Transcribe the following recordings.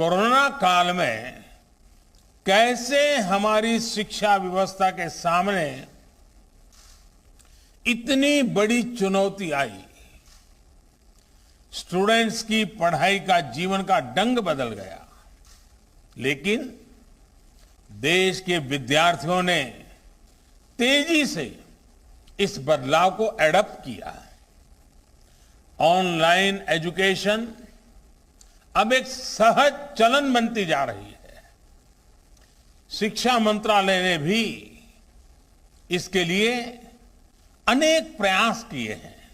Corona काल में कैसे हमारी शिक्षा व्यवस्था के सामने इतनी बड़ी चुनौती आई। स्टूडेंट्स की पढ़ाई का जीवन का ढंग बदल गया, लेकिन देश के विद्यार्थियों ने तेजी से इस बदलाव को एडॉप्ट किया। ऑनलाइन एजुकेशन अब एक सहज चलन बनती जा रही है। शिक्षा मंत्रालय ने भी इसके लिए अनेक प्रयास किए हैं।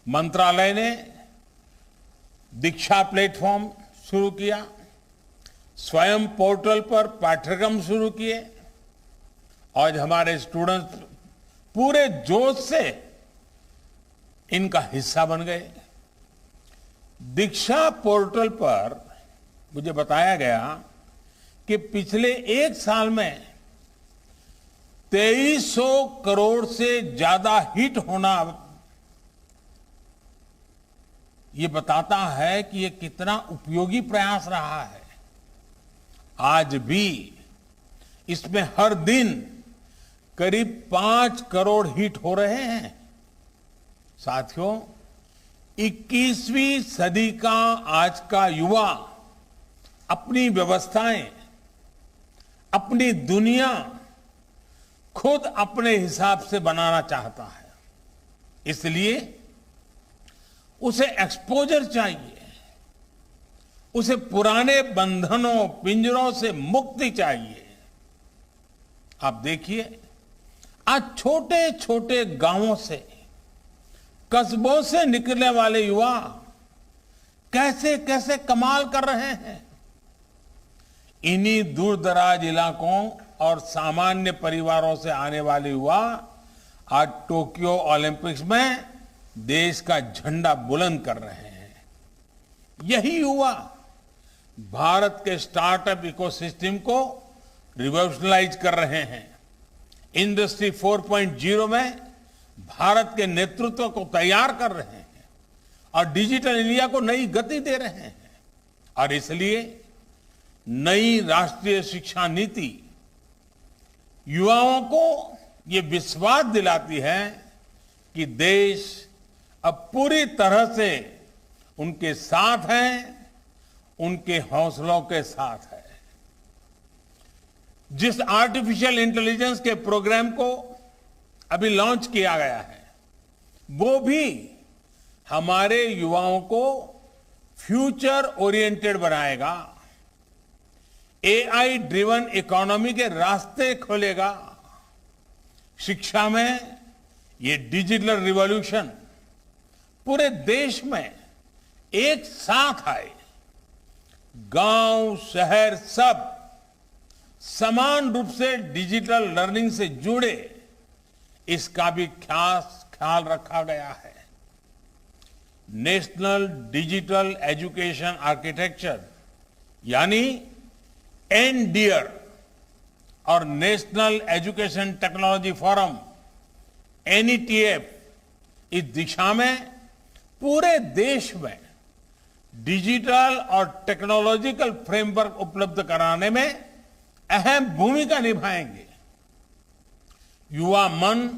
मंत्रालय ने दीक्षा प्लेटफॉर्म शुरू किया, स्वयं पोर्टल पर पाठ्यक्रम शुरू किए और हमारे स्टूडेंट्स पूरे जोश से इनका हिस्सा बन गए। दीक्षा पोर्टल पर मुझे बताया गया कि पिछले एक साल में 2300 करोड़ से ज्यादा हिट होना ये बताता है कि ये कितना उपयोगी प्रयास रहा है। आज भी इसमें हर दिन करीब 5 करोड़ हिट हो रहे हैं। साथियों, 21वीं सदी का आज का युवा अपनी व्यवस्थाएं, अपनी दुनिया खुद अपने हिसाब से बनाना चाहता है। इसलिए उसे एक्सपोजर चाहिए, उसे पुराने बंधनों पिंजरों से मुक्ति चाहिए। आप देखिए, आज छोटे छोटे गांवों से, कस्बों से निकलने वाले युवा कैसे कैसे कमाल कर रहे हैं। इन्हीं दूर दराज इलाकों और सामान्य परिवारों से आने वाले युवा आज टोक्यो ओलंपिक्स में देश का झंडा बुलंद कर रहे हैं। यही युवा भारत के स्टार्टअप इकोसिस्टम को रिवॉल्यूशनलाइज कर रहे हैं। इंडस्ट्री 4.0 में भारत के नेतृत्व को तैयार कर रहे हैं और डिजिटल इंडिया को नई गति दे रहे हैं। और इसलिए नई राष्ट्रीय शिक्षा नीति युवाओं को ये विश्वास दिलाती है कि देश अब पूरी तरह से उनके साथ है, उनके हौसलों के साथ है। जिस आर्टिफिशियल इंटेलिजेंस के प्रोग्राम को अभी लॉन्च किया गया है, वो भी हमारे युवाओं को फ्यूचर ओरिएंटेड बनाएगा, एआई ड्रिवन इकोनॉमी के रास्ते खोलेगा। शिक्षा में ये डिजिटल रिवॉल्यूशन पूरे देश में एक साथ आए, गांव शहर सब समान रूप से डिजिटल लर्निंग से जुड़े, इसका भी ख्याल रखा गया है। नेशनल डिजिटल एजुकेशन आर्किटेक्चर यानी एनडीआर और national education technology forum NETF इस दिशा में पूरे देश में डिजिटल और टेक्नोलॉजिकल फ्रेमवर्क उपलब्ध कराने में अहम भूमिका निभाएंगे। युवा मन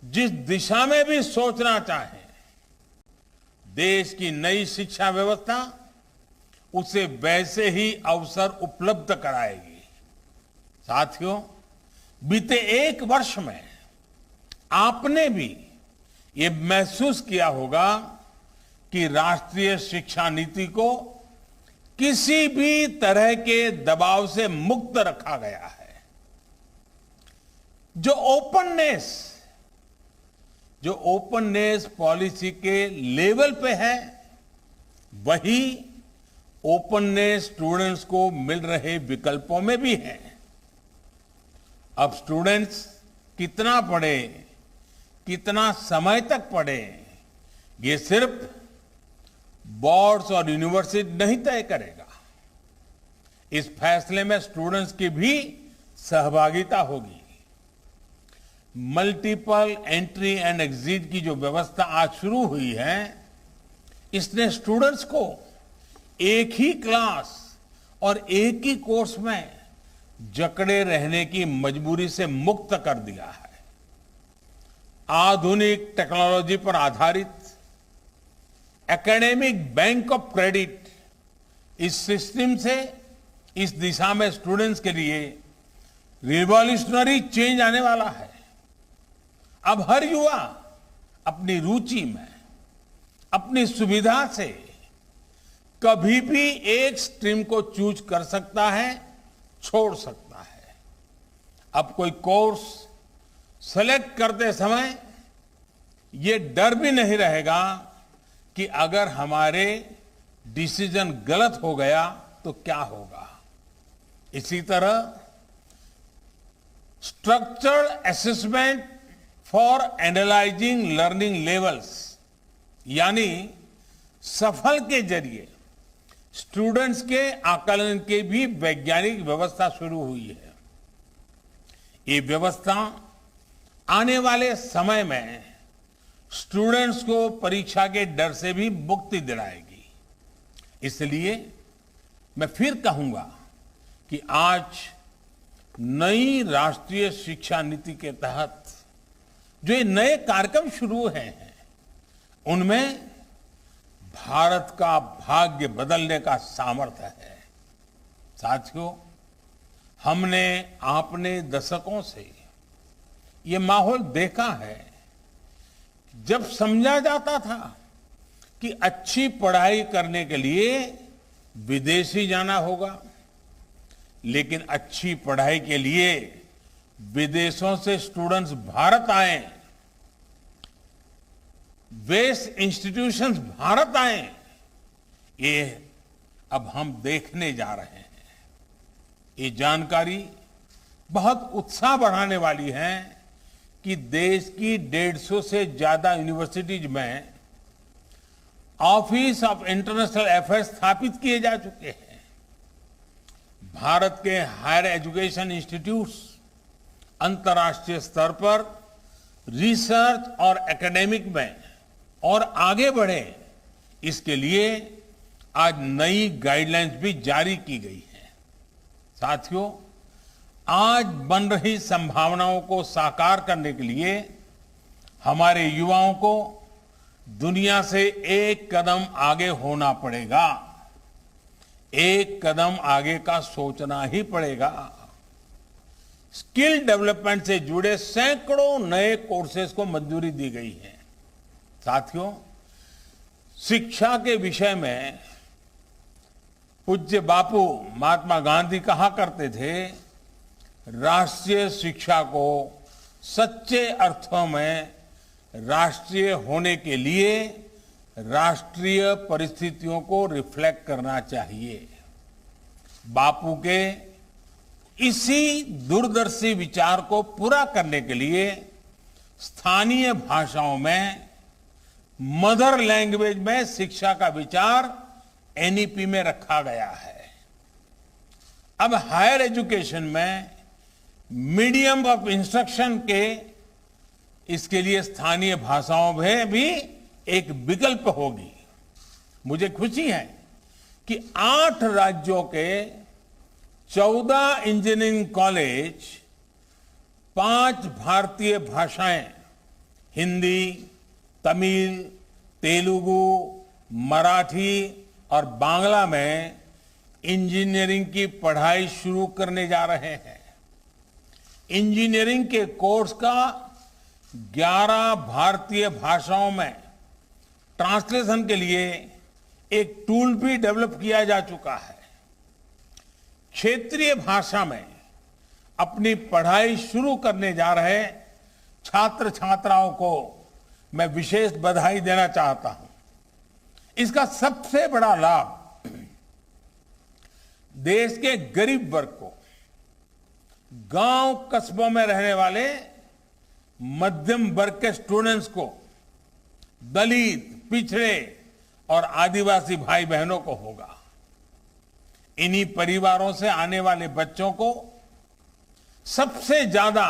जिस दिशा में भी सोचना चाहे, देश की नई शिक्षा व्यवस्था उसे वैसे ही अवसर उपलब्ध कराएगी। साथियों, बीते एक वर्ष में आपने भी ये महसूस किया होगा कि राष्ट्रीय शिक्षा नीति को किसी भी तरह के दबाव से मुक्त रखा गया है। जो ओपननेस पॉलिसी के लेवल पे है, वही ओपननेस स्टूडेंट्स को मिल रहे विकल्पों में भी है। अब स्टूडेंट्स कितना पढ़े, कितना समय तक पढ़े, ये सिर्फ बोर्ड्स और यूनिवर्सिटी नहीं तय करेगा। इस फैसले में स्टूडेंट्स की भी सहभागिता होगी। मल्टीपल एंट्री एंड एग्जिट की जो व्यवस्था आज शुरू हुई है, इसने स्टूडेंट्स को एक ही क्लास और एक ही कोर्स में जकड़े रहने की मजबूरी से मुक्त कर दिया है। आधुनिक टेक्नोलॉजी पर आधारित एकेडमिक बैंक ऑफ क्रेडिट, इस सिस्टम से इस दिशा में स्टूडेंट्स के लिए रिवॉल्यूशनरी चेंज आने वाला है। अब हर युवा अपनी रुचि में, अपनी सुविधा से कभी भी एक स्ट्रीम को चूज कर सकता है, छोड़ सकता है। अब कोई कोर्स सेलेक्ट करते समय ये डर भी नहीं रहेगा कि अगर हमारे डिसीजन गलत हो गया तो क्या होगा। इसी तरह structured assessment for analysing learning levels, यानी सफल के जरिए स्टूडेंट्स के आकलन की भी वैज्ञानिक व्यवस्था शुरू हुई है। ये व्यवस्था आने वाले समय में स्टूडेंट्स को परीक्षा के डर से भी मुक्ति दिलाएगी। इसलिए मैं फिर कहूंगा कि आज नई राष्ट्रीय शिक्षा नीति के तहत जो ये नए कार्यक्रम शुरू हैं, उनमें भारत का भाग्य बदलने का सामर्थ्य है। साथियों, हमने आपने दशकों से ये माहौल देखा है। जब समझा जाता था कि अच्छी पढ़ाई करने के लिए विदेश ही जाना होगा, लेकिन अच्छी पढ़ाई के लिए विदेशों से स्टूडेंट्स भारत आए, बेस्ट इंस्टीट्यूशंस भारत आए, ये अब हम देखने जा रहे हैं। ये जानकारी बहुत उत्साह बढ़ाने वाली है कि देश की 150 से ज्यादा यूनिवर्सिटीज में ऑफिस ऑफ इंटरनेशनल अफेयर्स स्थापित किए जा चुके हैं। भारत के हायर एजुकेशन इंस्टीट्यूट्स अंतर्राष्ट्रीय स्तर पर रिसर्च और एकेडमिक में और आगे बढ़े, इसके लिए आज नई गाइडलाइंस भी जारी की गई है। साथियों, आज बन रही संभावनाओं को साकार करने के लिए हमारे युवाओं को दुनिया से एक कदम आगे होना पड़ेगा। एक कदम आगे का सोचना ही पड़ेगा। स्किल डेवलपमेंट से जुड़े सैकड़ों नए कोर्सेज को मंजूरी दी गई है। साथियों, शिक्षा के विषय में पूज्य बापू महात्मा गांधी कहा करते थे, राष्ट्रीय शिक्षा को सच्चे अर्थों में राष्ट्रीय होने के लिए राष्ट्रीय परिस्थितियों को रिफ्लेक्ट करना चाहिए। बापू के इसी दूरदर्शी विचार को पूरा करने के लिए स्थानीय भाषाओं में, मदर लैंग्वेज में शिक्षा का विचार एनईपी में रखा गया है। अब हायर एजुकेशन में मीडियम ऑफ इंस्ट्रक्शन के इसके लिए स्थानीय भाषाओं में भी एक विकल्प होगी। मुझे खुशी है कि 8 राज्यों के 14 इंजीनियरिंग कॉलेज 5 भारतीय भाषाएं हिंदी, तमिल, तेलुगु, मराठी और बांग्ला में इंजीनियरिंग की पढ़ाई शुरू करने जा रहे हैं। इंजीनियरिंग के कोर्स का 11 भारतीय भाषाओं में ट्रांसलेशन के लिए एक टूल भी डेवलप किया जा चुका है। क्षेत्रीय भाषा में अपनी पढ़ाई शुरू करने जा रहे छात्र छात्राओं को मैं विशेष बधाई देना चाहता हूं। इसका सबसे बड़ा लाभ देश के गरीब वर्ग को, गांव कस्बों में रहने वाले मध्यम वर्ग के स्टूडेंट्स को, दलित, पिछड़े और आदिवासी भाई बहनों को होगा। इन्हीं परिवारों से आने वाले बच्चों को सबसे ज्यादा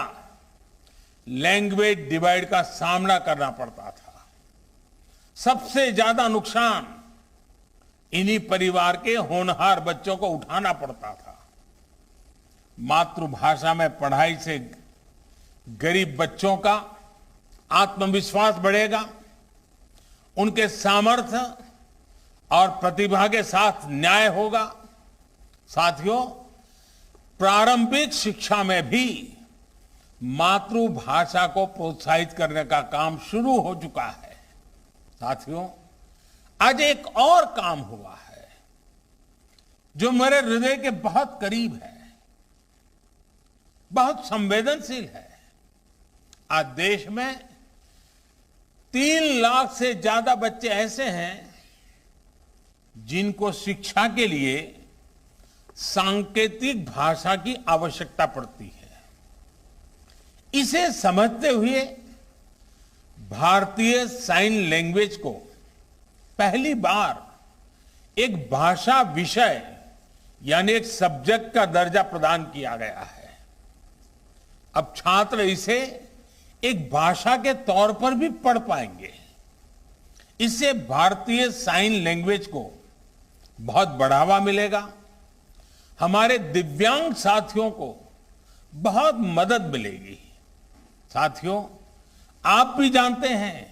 लैंग्वेज डिवाइड का सामना करना पड़ता था। सबसे ज्यादा नुकसान इन्हीं परिवार के होनहार बच्चों को उठाना पड़ता था। मातृभाषा में पढ़ाई से गरीब बच्चों का आत्मविश्वास बढ़ेगा, उनके सामर्थ्य और प्रतिभा के साथ न्याय होगा। साथियों, प्रारंभिक शिक्षा में भी मातृभाषा को प्रोत्साहित करने का काम शुरू हो चुका है। साथियों, आज एक और काम हुआ है जो मेरे हृदय के बहुत करीब है, बहुत संवेदनशील है। आज देश में 3 लाख से ज्यादा बच्चे ऐसे हैं जिनको शिक्षा के लिए सांकेतिक भाषा की आवश्यकता पड़ती है। इसे समझते हुए भारतीय साइन लैंग्वेज को पहली बार एक भाषा विषय यानी एक सब्जेक्ट का दर्जा प्रदान किया गया है। अब छात्र इसे एक भाषा के तौर पर भी पढ़ पाएंगे। इससे भारतीय साइन लैंग्वेज को बहुत बढ़ावा मिलेगा। हमारे दिव्यांग साथियों को बहुत मदद मिलेगी। साथियों, आप भी जानते हैं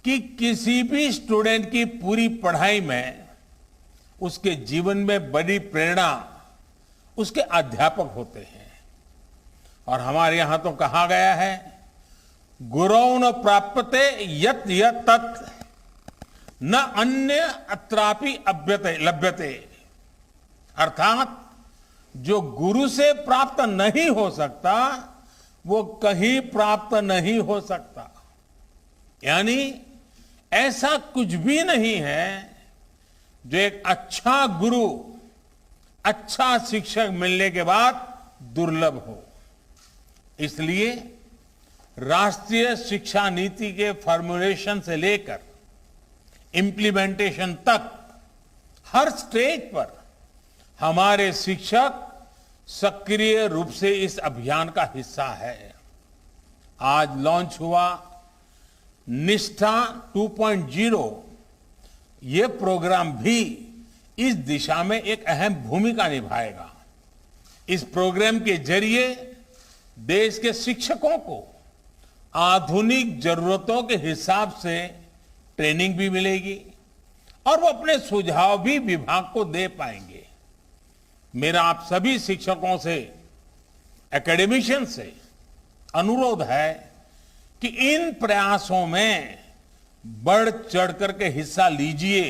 कि किसी भी स्टूडेंट की पूरी पढ़ाई में उसके जीवन में बड़ी प्रेरणा उसके अध्यापक होते हैं। और हमारे यहां तो कहा गया है, गुरौ न प्राप्यते यत् यत् तत् न अन्य अत्रापि लभ्यते। अर्थात जो गुरु से प्राप्त नहीं हो सकता वो कहीं प्राप्त नहीं हो सकता। यानी ऐसा कुछ भी नहीं है जो एक अच्छा गुरु, अच्छा शिक्षक मिलने के बाद दुर्लभ हो। इसलिए राष्ट्रीय शिक्षा नीति के फॉर्मुलेशन से लेकर इंप्लीमेंटेशन तक हर स्टेज पर हमारे शिक्षक सक्रिय रूप से इस अभियान का हिस्सा है। आज लॉन्च हुआ निष्ठा 2.0, ये प्रोग्राम भी इस दिशा में एक अहम भूमिका निभाएगा। इस प्रोग्राम के जरिए देश के शिक्षकों को आधुनिक जरूरतों के हिसाब से ट्रेनिंग भी मिलेगी और वो अपने सुझाव भी विभाग को दे पाएंगे। मेरा आप सभी शिक्षकों से, एकेडमिशियन से अनुरोध है कि इन प्रयासों में बढ़ चढ़ करके हिस्सा लीजिए,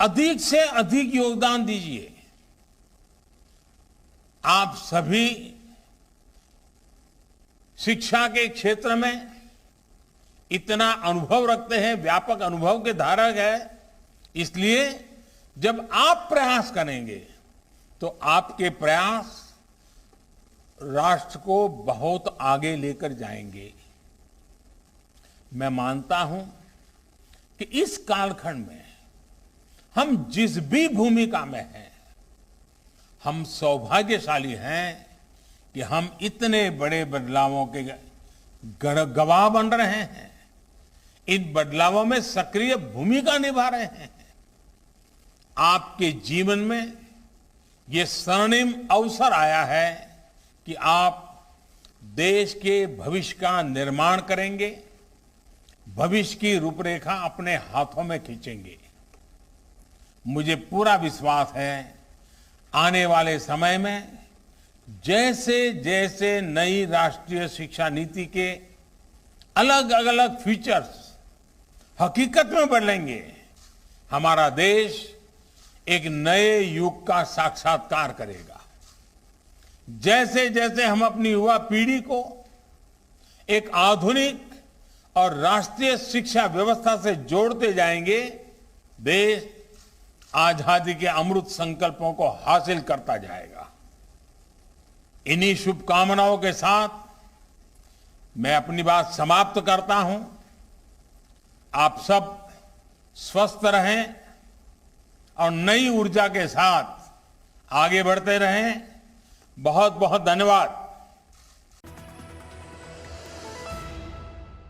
अधिक से अधिक योगदान दीजिए। आप सभी शिक्षा के क्षेत्र में इतना अनुभव रखते हैं, व्यापक अनुभव के धारक है, इसलिए जब आप प्रयास करेंगे तो आपके प्रयास राष्ट्र को बहुत आगे लेकर जाएंगे। मैं मानता हूं कि इस कालखंड में हम जिस भी भूमिका में हैं, हम सौभाग्यशाली हैं कि हम इतने बड़े बदलावों के गवाह बन रहे हैं, इन बदलावों में सक्रिय भूमिका निभा रहे हैं। आपके जीवन में ये स्वर्णिम अवसर आया है कि आप देश के भविष्य का निर्माण करेंगे, भविष्य की रूपरेखा अपने हाथों में खींचेंगे। मुझे पूरा विश्वास है आने वाले समय में जैसे जैसे नई राष्ट्रीय शिक्षा नीति के अलग अलग फीचर्स हकीकत में बदलेंगे, हमारा देश एक नए युग का साक्षात्कार करेगा। जैसे जैसे हम अपनी युवा पीढ़ी को एक आधुनिक और राष्ट्रीय शिक्षा व्यवस्था से जोड़ते जाएंगे, देश आजादी के अमृत संकल्पों को हासिल करता जाएगा। इन्हीं शुभकामनाओं के साथ मैं अपनी बात समाप्त करता हूं। आप सब स्वस्थ रहें और नई ऊर्जा के साथ आगे बढ़ते रहें। बहुत बहुत धन्यवाद।